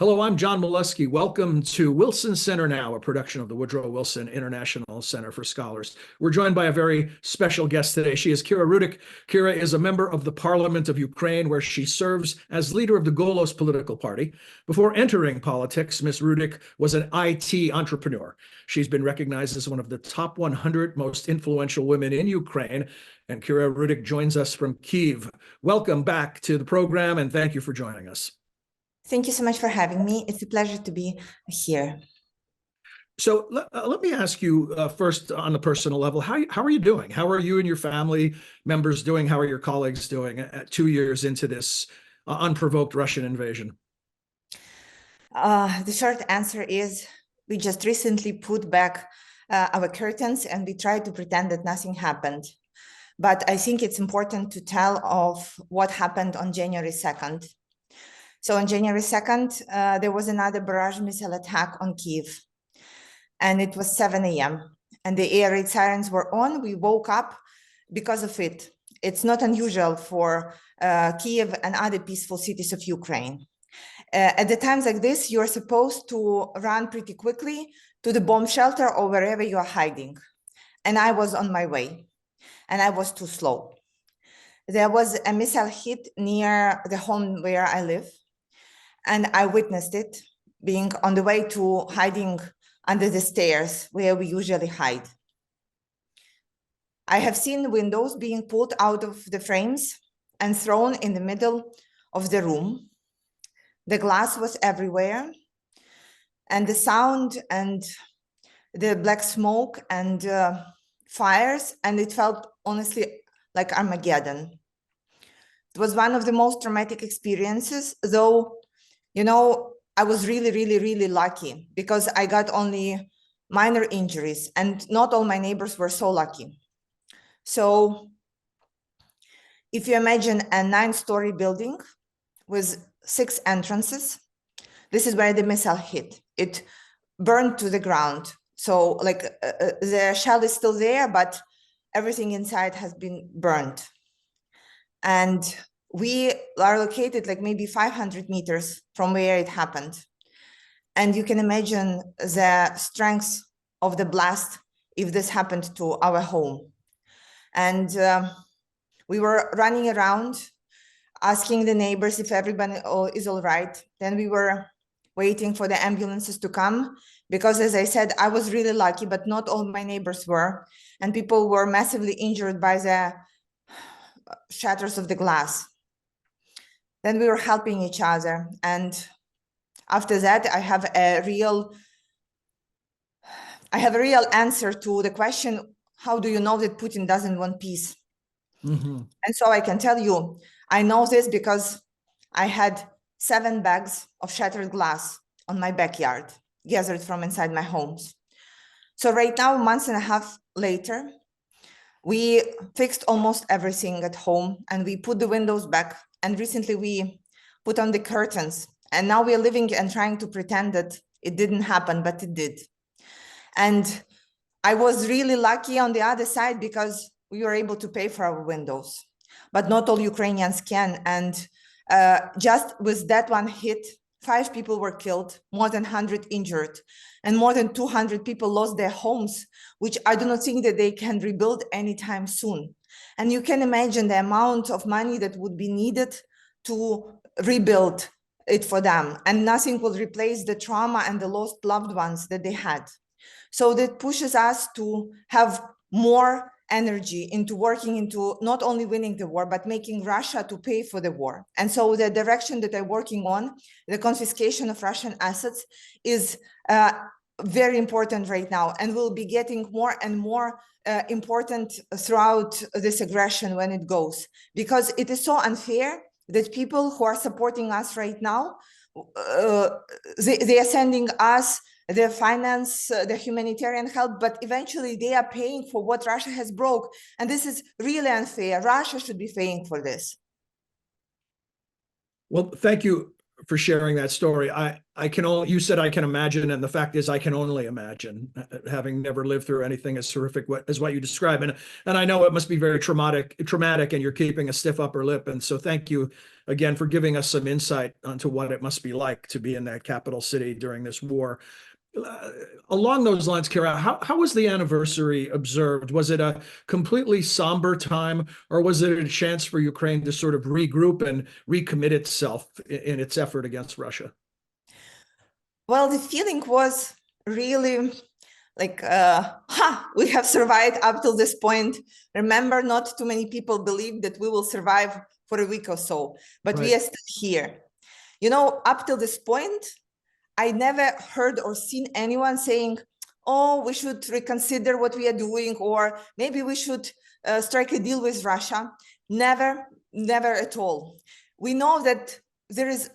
Hello, I'm John Molesky. Welcome to Wilson Center Now, a production of the Woodrow Wilson International Center for Scholars. We're joined by a very special guest today. She is Kira Rudik. Kira is a member of the Parliament of Ukraine, where she serves as leader of the Golos political party. Before entering politics, Ms. Rudik was an IT entrepreneur. She's been recognized as one of the top 100 most influential women in Ukraine. And Kira Rudik joins us from Kyiv. Welcome back to the program, and thank you for joining us. Thank you so much for having me. It's a pleasure to be here. So let me ask you first on the personal level, how are you doing? How are you and your family members doing? How are your colleagues doing 2 years into this unprovoked Russian invasion? The short answer is we just recently put back our curtains and we try to pretend that nothing happened. But I think it's important to tell of what happened on January 2nd. So on January 2nd, there was another barrage missile attack on Kyiv, and it was 7 a.m. and the air raid sirens were on. We woke up because of it. It's not unusual for Kyiv and other peaceful cities of Ukraine. At the times like this, you're supposed to run pretty quickly to the bomb shelter or wherever you are hiding. And I was on my way, and I was too slow. There was a missile hit near the home where I live, and I witnessed it, being on the way to hiding under the stairs where we usually hide. I have seen windows being pulled out of the frames and thrown in the middle of the room. The glass was everywhere, and the sound and the black smoke and fires, and it felt honestly like Armageddon. It was one of the most traumatic experiences, though, you know, I was really lucky because I got only minor injuries, and not all my neighbors were so lucky. So if you imagine a 9-story building with 6 entrances, this is where the missile hit. It burned to the ground. So like the shell is still there, but everything inside has been burned. And we are located like maybe 500 meters from where it happened. And you can imagine the strength of the blast if this happened to our home. And we were running around asking the neighbors if everybody is all right. Then we were waiting for the ambulances to come, because as I said, I was really lucky, but not all my neighbors were. And people were massively injured by the shatters of the glass. Then we were helping each other. And after that, I have a real answer to the question, how do you know that Putin doesn't want peace? Mm-hmm. And so I can tell you, I know this because I had 7 bags of shattered glass on my backyard, gathered from inside my homes. So right now, 1.5 months later, we fixed almost everything at home, and we put the windows back. And recently we put on the curtains, and now we are living and trying to pretend that it didn't happen, but it did. And I was really lucky on the other side because we were able to pay for our windows, but not all Ukrainians can. And just with that one hit, 5 people were killed, more than 100 injured, and more than 200 people lost their homes, which I do not think that they can rebuild anytime soon. And you can imagine the amount of money that would be needed to rebuild it for them. And nothing will replace the trauma and the lost loved ones that they had. So that pushes us to have more energy into working into not only winning the war, but making Russia to pay for the war. And so the direction that I'm working on, the confiscation of Russian assets, is very important right now, and will be getting more and more important throughout this aggression when it goes, because it is so unfair that people who are supporting us right now, they are sending us the finance, the humanitarian help, but eventually they are paying for what Russia has broke. And this is really unfair. Russia should be paying for this. Well, thank you for sharing that story. I can only, you said I can imagine, and the fact is I can only imagine, having never lived through anything as horrific as what you describe. And I know it must be very traumatic, and you're keeping a stiff upper lip. And so thank you again for giving us some insight onto what it must be like to be in that capital city during this war. Along those lines, Kira, how was the anniversary observed? Was it a completely somber time, or was it a chance for Ukraine to sort of regroup and recommit itself in its effort against Russia? Well, the feeling was really like, we have survived up till this point. Remember, not too many people believed that we will survive for a week or so, but we are still here. You know, up till this point, I never heard or seen anyone saying, oh, we should reconsider what we are doing, or maybe we should strike a deal with Russia. Never, never at all. We know that there is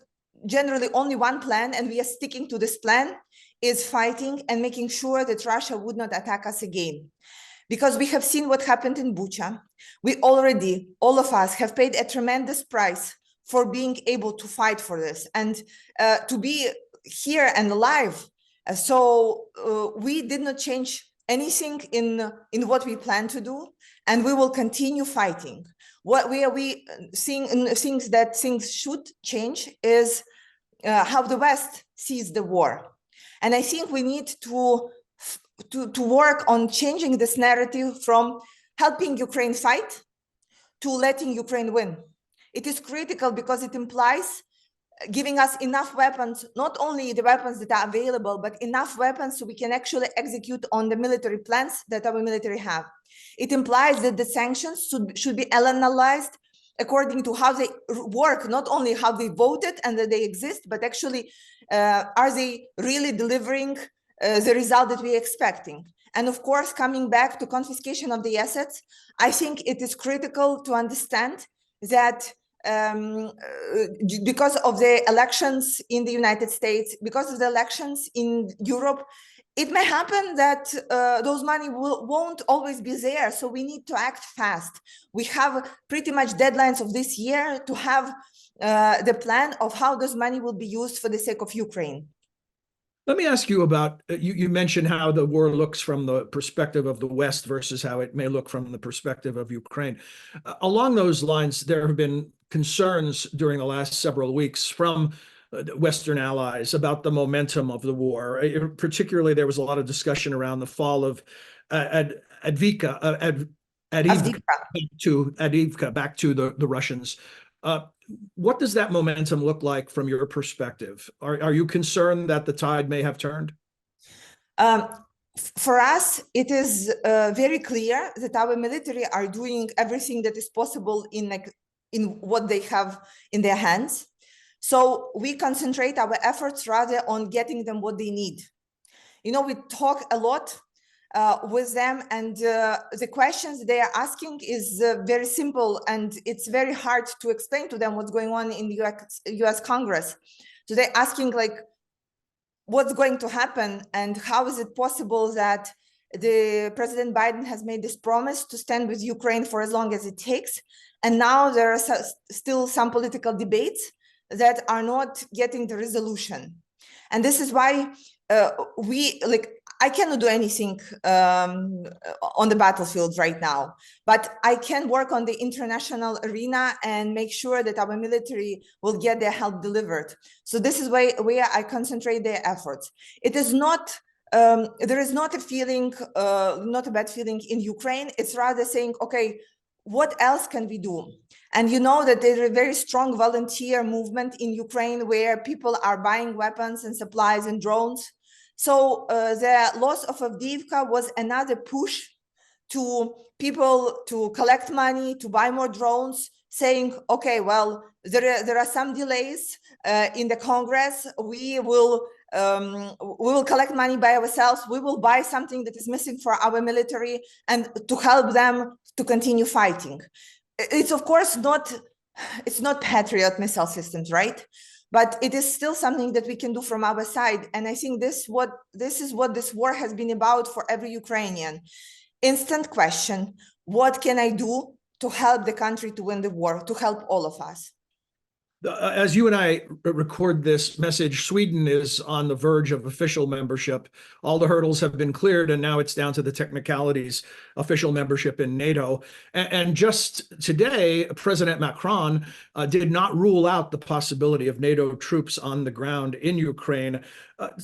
generally only one plan, and we are sticking to this plan, is fighting and making sure that Russia would not attack us again. Because we have seen what happened in Bucha. We already, all of us, have paid a tremendous price for being able to fight for this and to be here and alive. So we did not change anything in what we plan to do, and we will continue fighting. What we are seeing things that things should change is how the West sees the war. And I think we need to work on changing this narrative from helping Ukraine fight to letting Ukraine win. It is critical because it implies giving us enough weapons, not only the weapons that are available, but enough weapons so we can actually execute on the military plans that our military have. It implies that the sanctions should be analyzed according to how they work, not only how they voted and that they exist, but actually are they really delivering the result that we're expecting. And of course, coming back to confiscation of the assets, I think it is critical to understand that because of the elections in the United States, because of the elections in Europe, it may happen that those money won't always be there. So we need to act fast. We have pretty much deadlines of this year to have the plan of how this money will be used for the sake of Ukraine. Let me ask you about, you mentioned how the war looks from the perspective of the West versus how it may look from the perspective of Ukraine. Along those lines, there have been concerns during the last several weeks from Western allies about the momentum of the war. Particularly, there was a lot of discussion around the fall of Avdiivka back to the Russians. What does that momentum look like from your perspective? Are you concerned that the tide may have turned? For us, it is very clear that our military are doing everything that is possible in what they have in their hands. So we concentrate our efforts rather on getting them what they need. You know, we talk a lot with them, and the questions they are asking is very simple, and it's very hard to explain to them what's going on in the US Congress. So they're asking, like, what's going to happen, and how is it possible that the President Biden has made this promise to stand with Ukraine for as long as it takes, and now there are still some political debates that are not getting the resolution. And this is why I cannot do anything on the battlefield right now, but I can work on the international arena and make sure that our military will get their help delivered. So this is where I concentrate their efforts. It is not, there is not a feeling, not a bad feeling in Ukraine. It's rather saying, okay, what else can we do? And you know that there is a very strong volunteer movement in Ukraine where people are buying weapons and supplies and drones. So the loss of Avdiivka was another push to people to collect money, to buy more drones, saying, okay, well, there are some delays in the Congress. We will collect money by ourselves. We will buy something that is missing for our military and to help them to continue fighting. It's of course not, it's not Patriot missile systems, right? But it is still something that we can do from our side. And I think this is what this war has been about for every Ukrainian. Instant question, what can I do to help the country to win the war, to help all of us? As you and I record this message, Sweden is on the verge of official membership. All the hurdles have been cleared, and now it's down to the technicalities, official membership in NATO. And just today, President Macron did not rule out the possibility of NATO troops on the ground in Ukraine.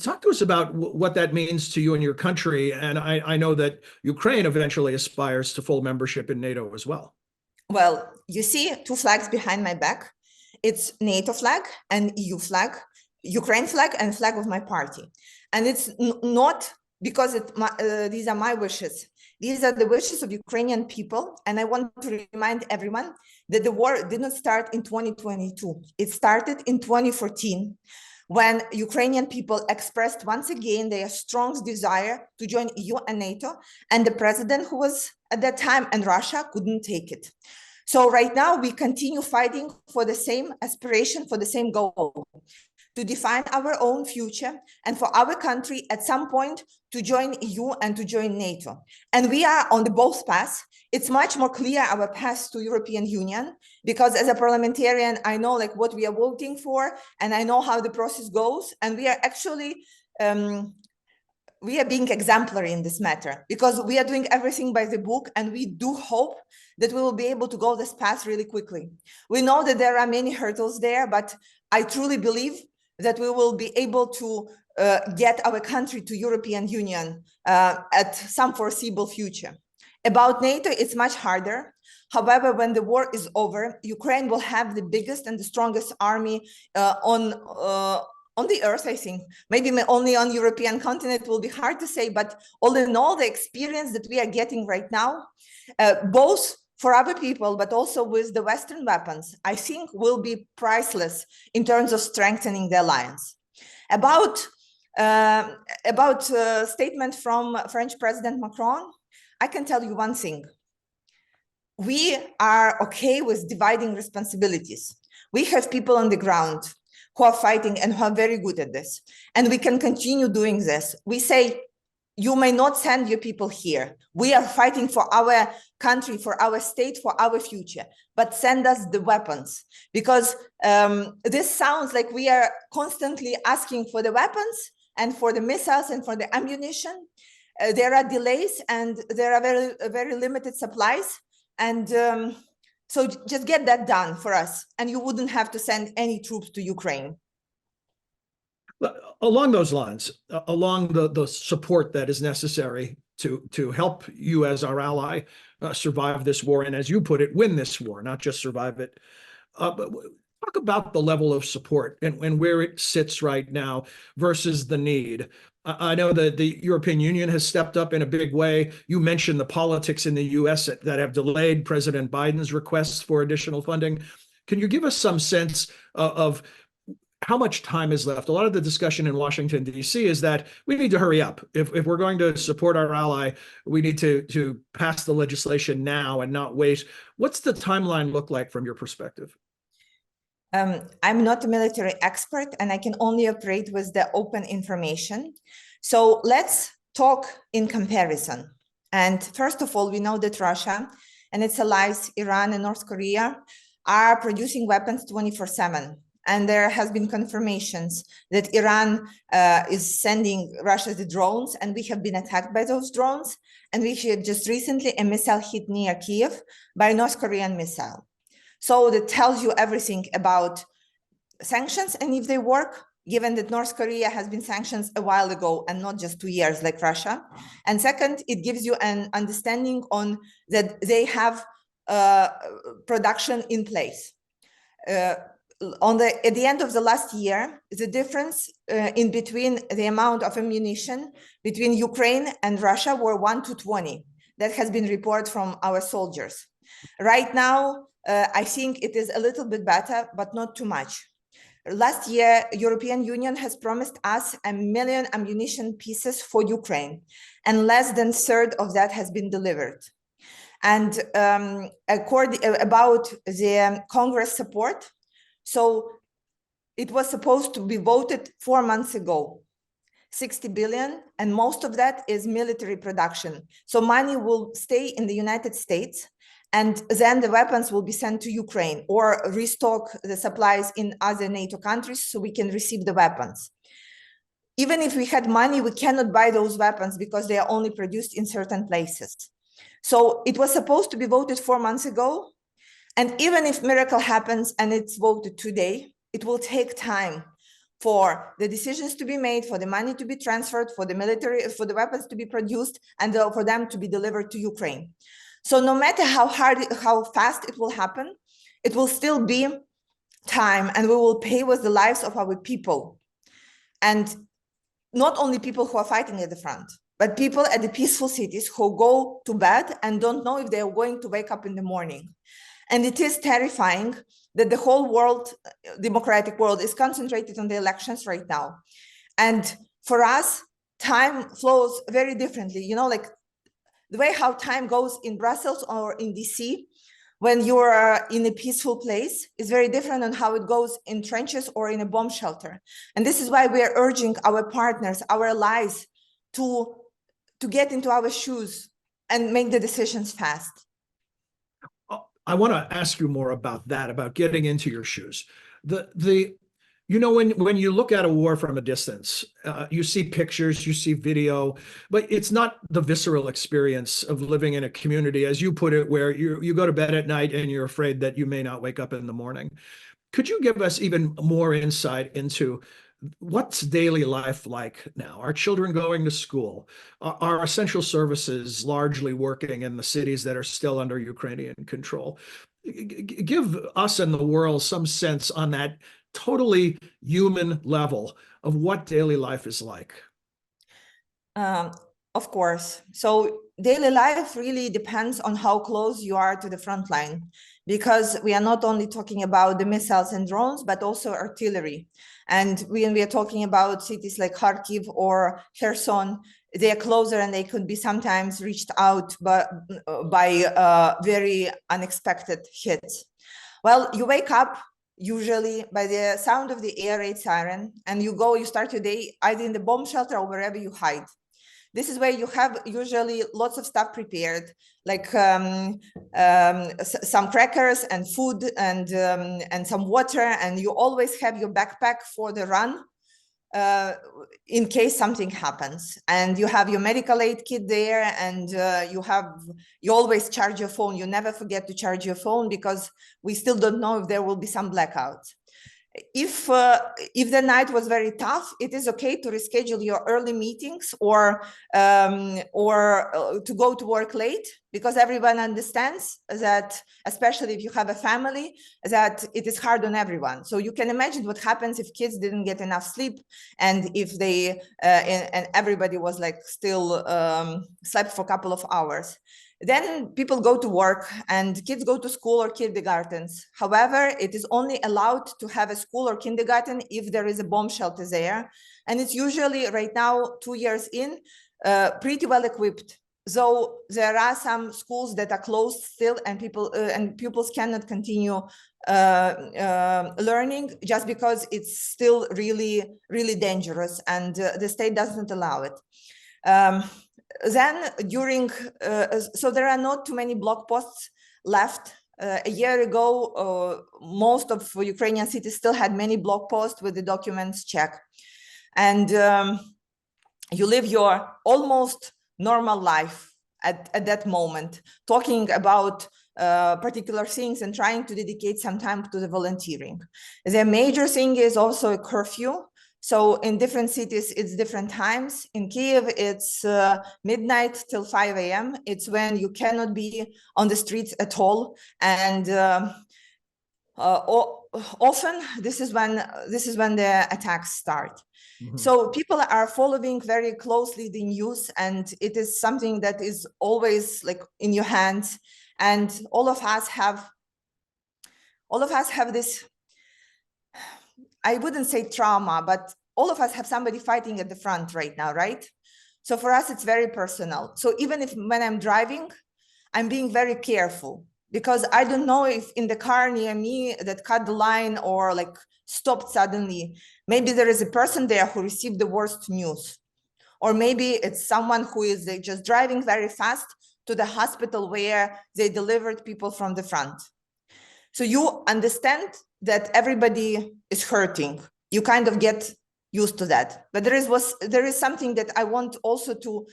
Talk to us about what that means to you and your country. And I know that Ukraine eventually aspires to full membership in NATO as well. Well, you see two flags behind my back. It's NATO flag and EU flag, Ukraine flag and flag of my party. And it's not because these are my wishes. These are the wishes of Ukrainian people. And I want to remind everyone that the war did not start in 2022. It started in 2014, when Ukrainian people expressed once again their strong desire to join EU and NATO. And the president who was at that time in Russia couldn't take it. So right now we continue fighting for the same aspiration, for the same goal, to define our own future and for our country at some point to join EU and to join NATO. And we are on the both paths. It's much more clear our path to European Union, because as a parliamentarian, I know like what we are voting for, and I know how the process goes. And we are actually, we are being exemplary in this matter, because we are doing everything by the book, and we do hope that we will be able to go this path really quickly. We know that there are many hurdles there, but I truly believe that we will be able to get our country to European Union at some foreseeable future. About NATO, it's much harder. However, when the war is over, Ukraine will have the biggest and the strongest army on the earth, I think. Maybe only on European continent will be hard to say, but all in all, the experience that we are getting right now, both for other people, but also with the Western weapons, I think will be priceless in terms of strengthening the alliance. About statement from French President Macron, I can tell you one thing. We are okay with dividing responsibilities. We have people on the ground who are fighting and who are very good at this. And we can continue doing this. We say, you may not send your people here. We are fighting for our country, for our state, for our future, but send us the weapons. Because this sounds like we are constantly asking for the weapons and for the missiles and for the ammunition. There are delays and there are very, very limited supplies. And so just get that done for us, and you wouldn't have to send any troops to Ukraine. Along those lines, along the support that is necessary to help you as our ally survive this war, and as you put it, win this war, not just survive it. But talk about the level of support and where it sits right now versus the need. I know that the European Union has stepped up in a big way. You mentioned the politics in the US that have delayed President Biden's requests for additional funding. Can you give us some sense of how much time is left? A lot of the discussion in Washington, D.C. is that we need to hurry up. If we're going to support our ally, we need to pass the legislation now and not wait. What's the timeline look like from your perspective? I'm not a military expert, and I can only operate with the open information. So let's talk in comparison. And first of all, we know that Russia and its allies, Iran and North Korea, are producing weapons 24/7. And there has been confirmations that Iran is sending Russia the drones, and we have been attacked by those drones. And we had just recently a missile hit near Kyiv by a North Korean missile. So that tells you everything about sanctions and if they work, given that North Korea has been sanctioned a while ago and not just 2 years like Russia. And second, it gives you an understanding on that they have production in place. At the end of the last year, the difference in between the amount of ammunition between Ukraine and Russia were 1 to 20. That has been reported from our soldiers. Right now, I think it is a little bit better, but not too much. Last year, European Union has promised us 1 million ammunition pieces for Ukraine, and less than a third of that has been delivered. And about the Congress support, so it was supposed to be voted 4 months ago, 60 billion, and most of that is military production. So money will stay in the United States, And then the weapons will be sent to Ukraine or restock the supplies in other NATO countries so we can receive the weapons. Even if we had money, we cannot buy those weapons because they are only produced in certain places. So it was supposed to be voted 4 months ago. And even if miracle happens and it's voted today, it will take time for the decisions to be made, for the money to be transferred, for the military, for the weapons to be produced, and for them to be delivered to Ukraine. So no matter how fast it will happen, it will still be time, and we will pay with the lives of our people. And not only people who are fighting at the front, but people at the peaceful cities who go to bed and don't know if they are going to wake up in the morning. And it is terrifying that the whole world, democratic world, is concentrated on the elections right now. And for us, time flows very differently. You know, like the way how time goes in Brussels or in DC, when you are in a peaceful place, is very different than how it goes in trenches or in a bomb shelter. And this is why we are urging our partners, our allies, to get into our shoes and make the decisions fast. I want to ask you more about that, about getting into your shoes. When you look at a war from a distance, you see pictures, you see video, but it's not the visceral experience of living in a community, as you put it, where you go to bed at night and you're afraid that you may not wake up in the morning. Could you give us even more insight into what's daily life like now? Are children going to school? Are essential services largely working in the cities that are still under Ukrainian control? Give us and the world some sense on that totally human level of what daily life is like. Of course. So daily life really depends on how close you are to the front line, because we are not only talking about the missiles and drones, but also artillery. And when we are talking about cities like Kharkiv or Kherson, they are closer and they could be sometimes reached out by very unexpected hits. Well, you wake up usually by the sound of the air raid siren, and you start your day either in the bomb shelter or wherever you hide. This is where you have usually lots of stuff prepared, like some crackers and food and some water, and you always have your backpack for the run in case something happens. And you have your medical aid kit there, and you always charge your phone. You never forget to charge your phone, because we still don't know if there will be some blackouts. If the night was very tough, it is okay to reschedule your early meetings or to go to work late, because everyone understands that, especially if you have a family, that it is hard on everyone. So you can imagine what happens if kids didn't get enough sleep, and if they and everybody was like still slept for a couple of hours. Then people go to work and kids go to school or kindergartens. However, it is only allowed to have a school or kindergarten if there is a bomb shelter there. And it's usually right now, 2 years in, pretty well equipped. So there are some schools that are closed still, and pupils cannot continue learning just because it's still really, really dangerous, and the state doesn't allow it. Then so there are not too many block posts left. A year ago, most of Ukrainian cities still had many block posts with the documents checked. And you live your almost normal life at that moment, talking about particular things and trying to dedicate some time to the volunteering. The major thing is also a curfew. So in different cities, it's different times. In Kyiv, it's midnight till 5 a.m. It's when you cannot be on the streets at all. And often this is when the attacks start. Mm-hmm. So people are following very closely the news, and it is something that is always like in your hands. And all of us have this, I wouldn't say trauma, but all of us have somebody fighting at the front right now, right? So for us, it's very personal. So even when I'm driving, I'm being very careful, because I don't know if in the car near me that cut the line or like stopped suddenly, maybe there is a person there who received the worst news. Or maybe it's someone who is just driving very fast to the hospital where they delivered people from the front. So you understand that everybody is hurting. You kind of get used to that. But there is something that I want also to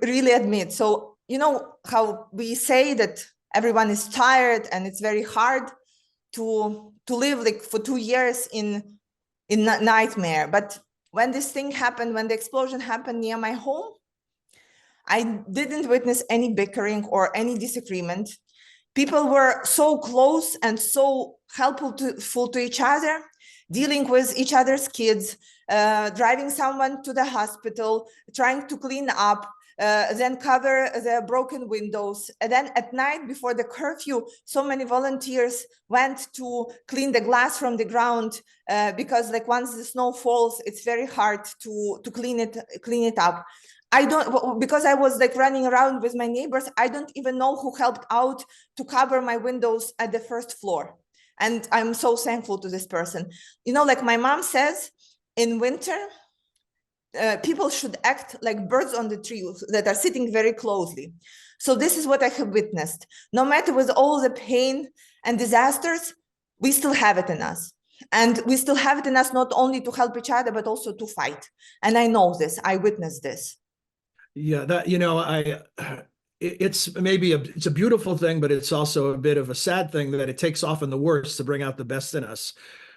really admit. So you know how we say that everyone is tired and it's very hard to live like for 2 years in nightmare. But when this thing happened, when the explosion happened near my home, I didn't witness any bickering or any disagreement. People were so close and so helpful to each other, dealing with each other's kids, driving someone to the hospital, trying to clean up, then cover the broken windows. And then at night before the curfew, so many volunteers went to clean the glass from the ground because like once the snow falls, it's very hard to clean it up. I don't, because I was like running around with my neighbors, I don't even know who helped out to cover my windows at the first floor. And I'm so thankful to this person. You know, like my mom says, in winter, people should act like birds on the tree that are sitting very closely. So this is what I have witnessed. No matter with all the pain and disasters, we still have it in us. And we still have it in us not only to help each other, but also to fight. And I know this, I witnessed this. Yeah, that, you know, it's a beautiful thing, but it's also a bit of a sad thing that it takes often the worst to bring out the best in us.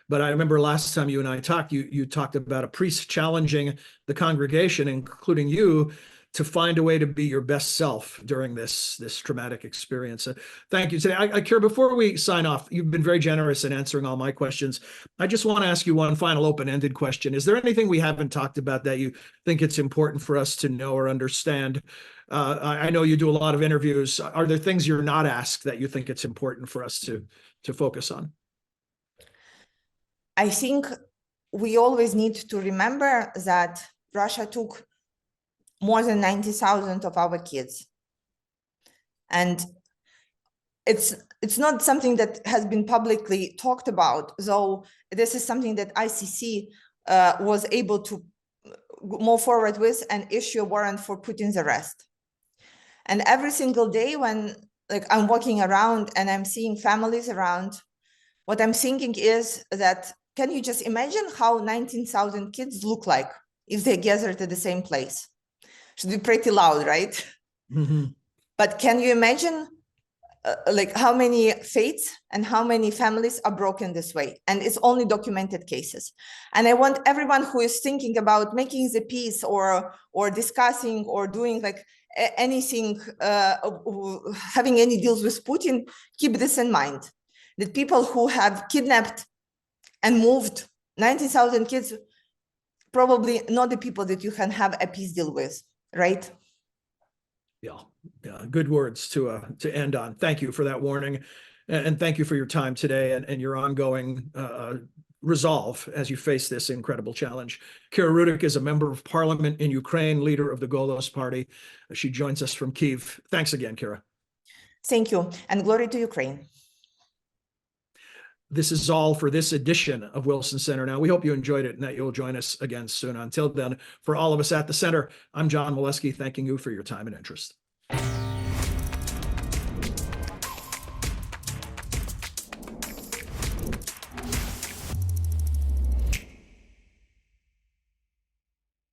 But I remember last time you and I talked, you talked about a priest challenging the congregation, including you, to find a way to be your best self during this traumatic experience. Thank you today. Kira, before we sign off, you've been very generous in answering all my questions. I just want to ask you one final open-ended question. Is there anything we haven't talked about that you think it's important for us to know or understand? I know you do a lot of interviews. Are there things you're not asked that you think it's important for us to focus on? I think we always need to remember that Russia took more than 90,000 of our kids. And it's not something that has been publicly talked about, though this is something that ICC was able to move forward with and issue a warrant for Putin's arrest. And every single day when like I'm walking around and I'm seeing families around, what I'm thinking is that, can you just imagine how 19,000 kids look like if they gathered at the same place? Should be pretty loud, right? Mm-hmm. But can you imagine like how many fates and how many families are broken this way? And it's only documented cases. And I want everyone who is thinking about making the peace or discussing or doing like anything, having any deals with Putin, keep this in mind, that people who have kidnapped and moved 90,000 kids, probably not the people that you can have a peace deal with, right? Yeah, good words to end on. Thank you for that warning, and thank you for your time today and your ongoing resolve as you face this incredible challenge. Kira Rudik is a member of parliament in Ukraine, leader of the Golos party. She joins us from Kyiv. Thanks again, Kira. Thank you, and glory to Ukraine. This is all for this edition of Wilson Center Now. We hope you enjoyed it and that you'll join us again soon. Until then, for all of us at the center, I'm John Molesky, thanking you for your time and interest.